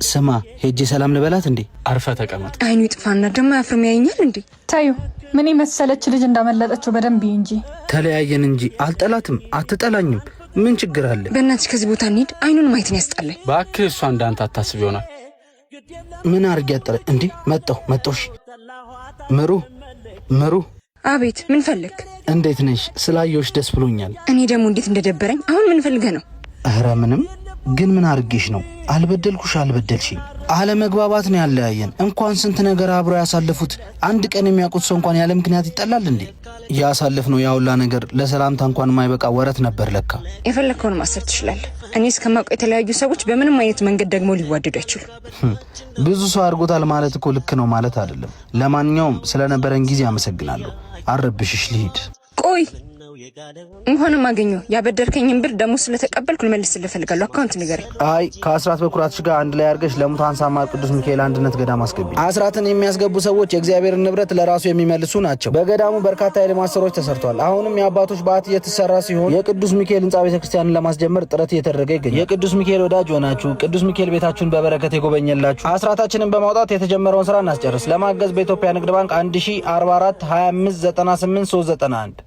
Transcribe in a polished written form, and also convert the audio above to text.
ስማ ሄጄ ሰላም ልበላት እንዴ? አርፈ ተቀመጥ። አይኑ ይጥፋና ደማ ያፍርም ያየኛል እንዴ? ታዩ ምን መሰለች ልጅ እንዳመለጠችው በደንብ እንጂ። ተለያየን እንጂ አልጠላትም፣ አትጠላኝም። ምን ችግር አለ? በእናትሽ ከዚህ ቦታ እንሂድ። አይኑን ማየት ነው ያስጣለኝ። እባክህ እሷ እንዳንተ አታስብ ይሆናል። ምን አርግ ያጠረ እንዴ? መጣሽ ምሩ። አቤት ምን ፈልግ? እንዴት ነሽ? ስላየሁሽ ደስ ብሎኛል። እኔ ደግሞ እንዴት እንደደበረኝ። አሁን ምን ፈልገህ ነው? ኧረ ምንም። ግን ምን አርጌሽ ነው? አልበደልሽኝ። አለመግባባት ነው ያለያየን። እንኳን ስንት ነገር አብረው ያሳለፉት አንድ ቀን የሚያውቁት ሰው እንኳን ያለ ምክንያት ይጠላል እንዴ? ያሳለፍነው ያውላ ነገር ለሰላምታ እንኳን የማይበቃ ወረት ነበር ለካ። የፈለከውን ማሰብ ትችላለህ። እኔ እስከማውቀው የተለያዩ ሰዎች በምንም አይነት መንገድ ደግሞ ሊዋደዱ አይችሉም። ብዙ ሰው አድርጎታል ማለት እኮ ልክ ነው ማለት አይደለም። ለማንኛውም ስለነበረን ጊዜ አመሰግናለሁ። አረብሽሽ ልሂድ። ቆይ እንኳንም አገኘሁ። ያበደርከኝን ብር ደግሞ ስለተቀበልኩ ልመልስልህ እፈልጋለሁ። አካውንት ንገረኝ። አይ ከአስራት በኩራትሽ ጋር አንድ ላይ አድርገሽ ለሙታን ሳማር ቅዱስ ሚካኤል አንድነት ገዳም አስገቢ። አስራትን የሚያስገቡ ሰዎች የእግዚአብሔርን ንብረት ለራሱ የሚመልሱ ናቸው። በገዳሙ በርካታ የልማት ስራዎች ተሰርተዋል። አሁንም የአባቶች በዓት እየተሰራ ሲሆን የቅዱስ ሚካኤል ህንጻ ቤተክርስቲያንን ለማስጀመር ጥረት እየተደረገ ይገኛል። የቅዱስ ሚካኤል ወዳጅ ሆናችሁ ቅዱስ ሚካኤል ቤታችሁን በበረከት የጎበኘላችሁ አስራታችንን በማውጣት የተጀመረውን ስራ እናስጨርስ። ለማገዝ በኢትዮጵያ ንግድ ባንክ 1044 25 98 391